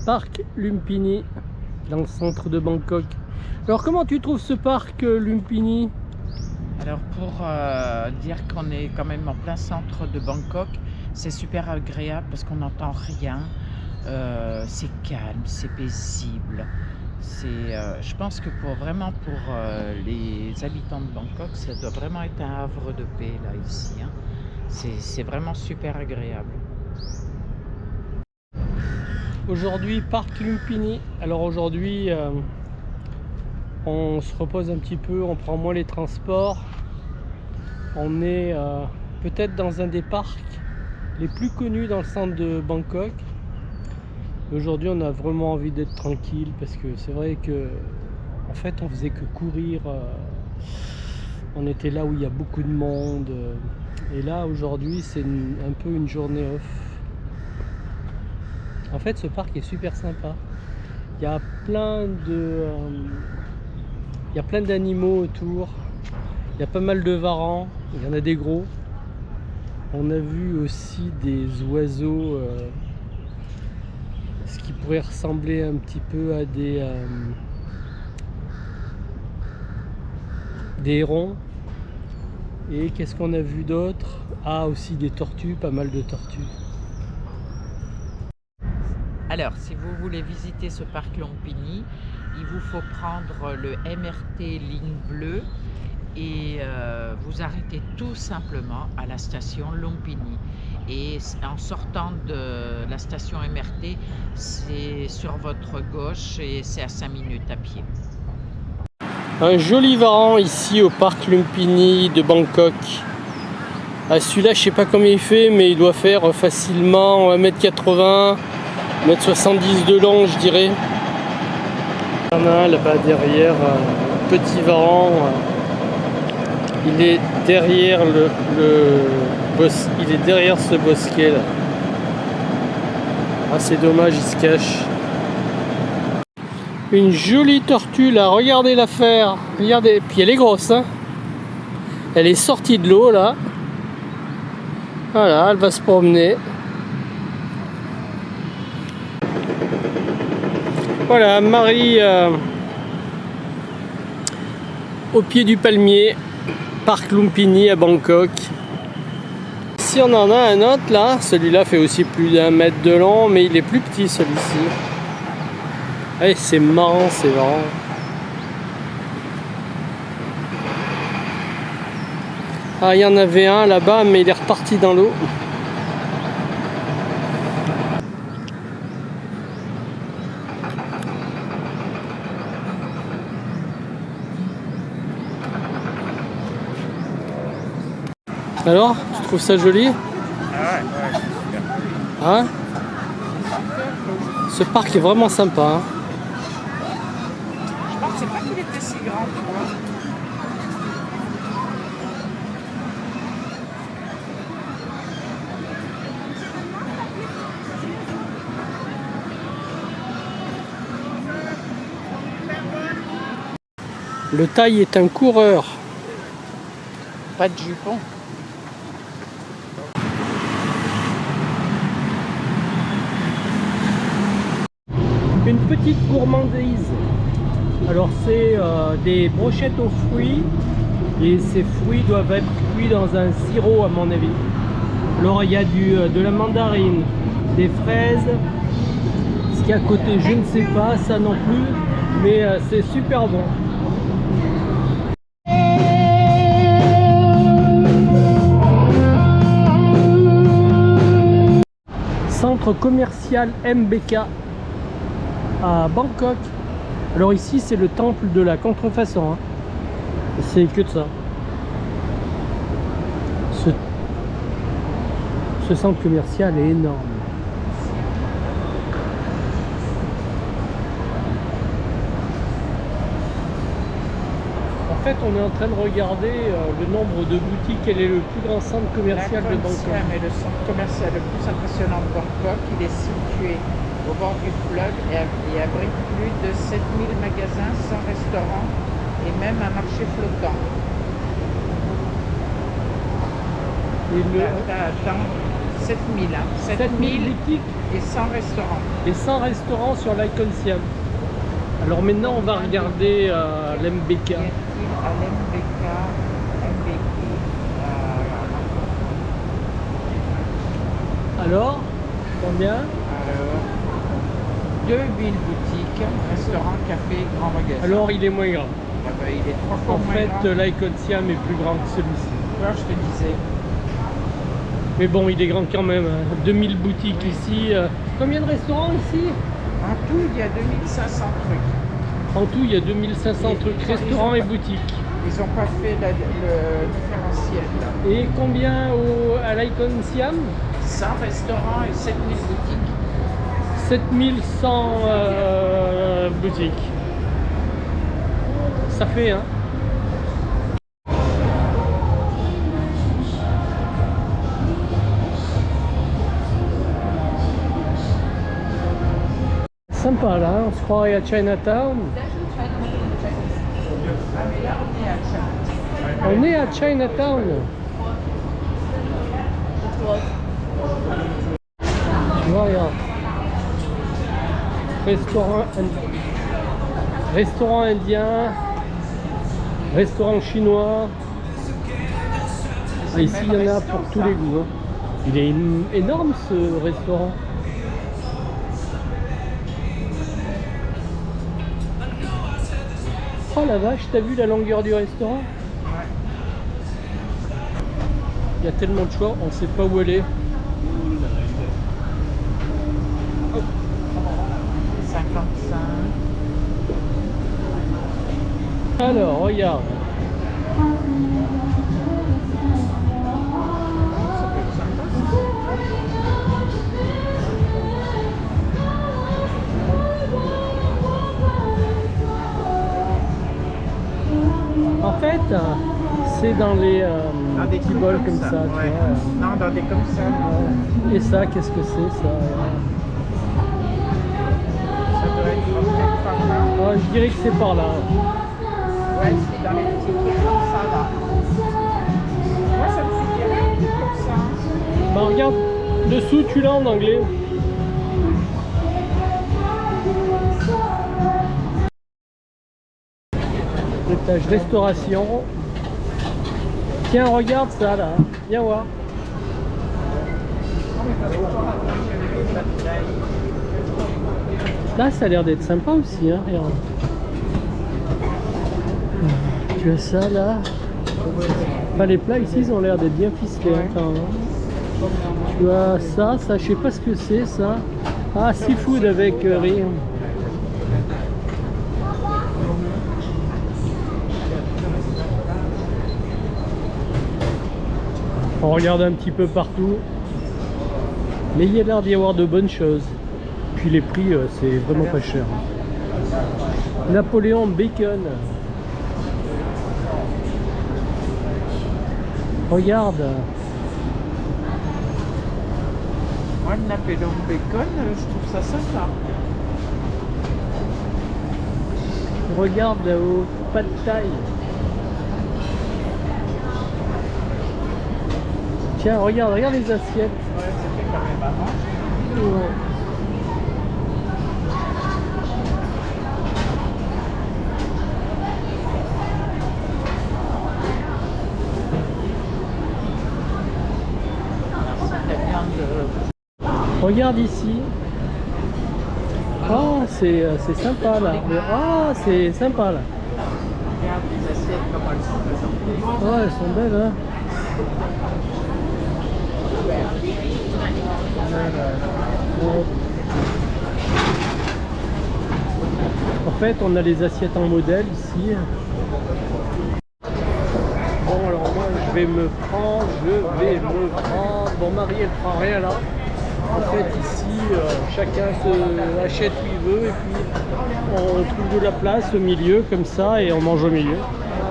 Parc Lumpini, dans le centre de Bangkok. Alors comment tu trouves ce parc Lumpini? Alors pour dire qu'on est quand même en plein centre de Bangkok, c'est super agréable parce qu'on n'entend rien, c'est calme, c'est paisible. Je pense que pour les habitants de Bangkok, ça doit vraiment être un havre de paix là ici, hein. C'est vraiment super agréable. Aujourd'hui, parc Lumpini. Alors aujourd'hui, on se repose un petit peu, on prend moins les transports. On est peut-être dans un des parcs les plus connus dans le centre de Bangkok. Aujourd'hui, on a vraiment envie d'être tranquille parce que c'est vrai que en fait, on faisait que courir. On était là où il y a beaucoup de monde. Et là, aujourd'hui, c'est un peu une journée off. En fait, ce parc est super sympa. Il y a plein d'animaux autour. Il y a pas mal de varans. Il y en a des gros. On a vu aussi des oiseaux, ce qui pourrait ressembler un petit peu à des hérons. Et qu'est-ce qu'on a vu d'autre? Ah, aussi des tortues, pas mal de tortues. Alors, si vous voulez visiter ce parc Lumpini, il vous faut prendre le MRT ligne bleue et vous arrêtez tout simplement à la station Lumpini. Et en sortant de la station MRT, c'est sur votre gauche et c'est à 5 minutes à pied. Un joli varan ici au parc Lumpini de Bangkok. Ah, celui-là, je sais pas combien il fait, mais il doit faire facilement 1m80. 1m70 de long, je dirais. Il y en a un là-bas derrière, un petit varan. Il est derrière il est derrière ce bosquet là. Ah, c'est dommage, il se cache. Une jolie tortue là, regardez-la faire. Regardez, puis elle est grosse, hein. Elle est sortie de l'eau là. Voilà, elle va se promener. Voilà, Marie au pied du palmier, parc Lumpini à Bangkok. Ici on en a un autre là, celui-là fait aussi plus d'1 mètre de long, mais il est plus petit celui-ci. Allez, c'est marrant, c'est marrant. Ah, il y en avait un là-bas, mais il est reparti dans l'eau. Alors, tu trouves ça joli? Ah ouais, super. Hein? Ce parc est vraiment sympa, hein. Je pensais pas qu'il était si grand, tu vois. Le Thaï est un coureur. Pas de jupon. Une petite gourmandise. Alors c'est des brochettes aux fruits et ces fruits doivent être cuits dans un sirop à mon avis. Alors il y a de la mandarine, des fraises, ce qu'il y a à côté je ne sais pas, ça non plus, mais c'est super bon. Centre commercial MBK à Bangkok. Alors ici c'est le temple de la contrefaçon, hein. C'est que de ça. Ce centre commercial est énorme. En fait on est en train de regarder le nombre de boutiques. Quel est le plus grand centre commercial de Bangkok? Mais le centre commercial le plus impressionnant de Bangkok, il est situé au bord du fleuve et abrite plus de 7000 magasins, 100 restaurants et même un marché flottant. Et Attends, 7000, hein. 7000 boutiques et 100 restaurants. et 100 restaurants sur l'Icon Siam. Alors maintenant, on va regarder l'MBK. À l'MBK, Alors, combien? alors, 2000 boutiques, restaurants, cafés, grands magasins. Alors, il est moins grand. Ah bah, il est 3 fois En moins fait, grand. l'Icon Siam est plus grand que celui-ci. Alors, je te disais. Mais bon, il est grand quand même. 2000 boutiques ici. Combien de restaurants ici? En tout, il y a 2500 trucs. En tout, il y a 2500 trucs, restaurants et boutiques. Ils n'ont pas fait le différentiel. Là. Et combien à l'Icon Siam? 100 restaurants et 7000 boutiques. 7100 boutiques. Ça fait, hein? Sympa là, on se croirait à Chinatown. Ah, mais là, on est à Chinatown. On est à Chinatown. Tu vois, regarde. Restaurant indien, restaurant chinois. Ah, ici, il y en a pour tous les goûts. Hein. Il est énorme ce restaurant. Oh la vache, t'as vu la longueur du restaurant? Il y a tellement de choix, on sait pas où aller. 55. Alors, regarde. Ça peut être sympa. En fait, c'est dans les Dans des petits trucs bols comme ça, tu ouais. vois. Non, dans des comme ça. Et ça, qu'est-ce que c'est ça? Ça doit être peut-être par là. Ah, je dirais que c'est par là. Ouais, c'est dans les petits trucs comme ça là. Moi, ça me suffirait un truc comme ça. Bah regarde, dessous tu l'as en anglais. Étage restauration. Tiens, regarde ça là. Viens voir. Là, ça a l'air d'être sympa aussi. Hein, regarde. Tu as ça là. Enfin, les plats ici, ils ont l'air d'être bien ficelés. Hein, quand même. Tu as ça, je sais pas ce que c'est ça. Ah, seafood avec riz. On regarde un petit peu partout. Mais il y a l'air d'y avoir de bonnes choses. Puis les prix, c'est vraiment pas cher. Napoléon Bacon. Regarde. Moi, le Napoléon Bacon, je trouve ça sympa. Regarde là-haut. Pas de taille. Tiens, regarde les assiettes. Ouais, ça fait quand même marrant. Ouais. Regarde ici. Oh, c'est sympa là. Ah, c'est sympa là. Regarde les assiettes comme elles sont présentées. Oh, elles sont belles, hein. En fait, on a les assiettes en modèle ici. Bon, alors moi, je vais me prendre. Bon, Marie, elle prend rien là. En fait, ici, chacun se achète où il veut et puis on trouve de la place au milieu comme ça et on mange au milieu.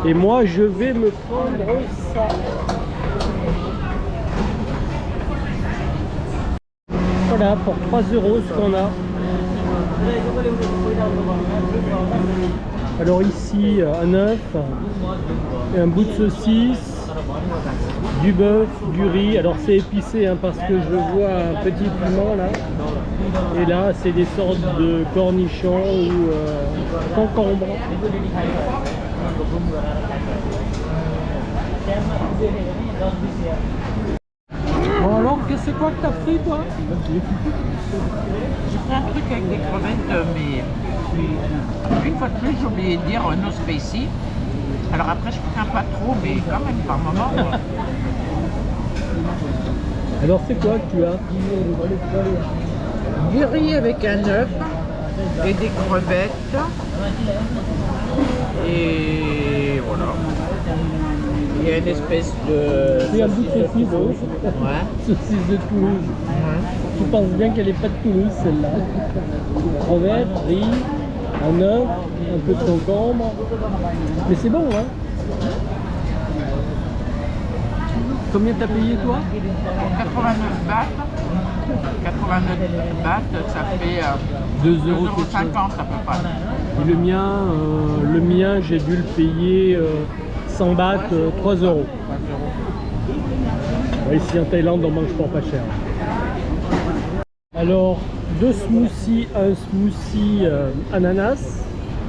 Et moi, je vais me prendre ça. Voilà, pour 3 € ce qu'on a. Alors ici, un œuf, et un bout de saucisse, du bœuf, du riz. Alors c'est épicé hein, parce que je vois un petit piment là. Et là, c'est des sortes de cornichons ou concombres. Bon alors, c'est quoi que t'as pris toi? J'ai pris un truc avec des crevettes, mais une fois de plus, j'ai oublié de dire no spicy. Alors après, je crains pas trop, mais quand même par moment. Alors c'est quoi que tu as? Du riz avec un œuf et des crevettes. Et voilà. Il y a une espèce de... C'est un bout de saucisse. Ouais. Saucisse de Toulouse. Tu penses bien qu'elle n'est pas de Toulouse celle-là. Crevettes, riz, un œuf, un peu de concombre. Mais c'est bon hein. Combien t'as payé toi? 89 bahts. 89 bahts, ça fait 2,50 € 2,50 € à peu près. Et le mien j'ai dû le payer 100 bahts, 3 €. Ouais, ici en Thaïlande on mange pas cher. Alors 2 smoothies, un smoothie ananas.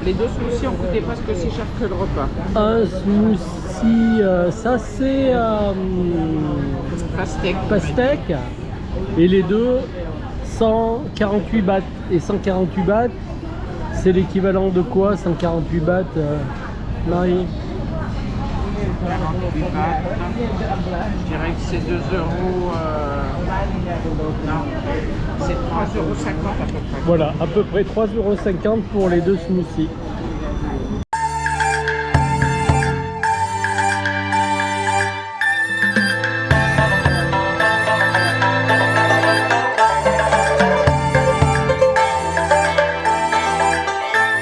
Les deux smoothies ont coûté presque aussi cher que le repas. Un smoothie, ça c'est pastèque. Et les deux 148 bahts. Et 148 bahts, c'est l'équivalent de quoi 148 bahts, Marie? 48 bahts, je dirais que c'est 2 €. Non, c'est 3,50 € à peu près. Voilà, à peu près 3,50 € pour les deux smoothies.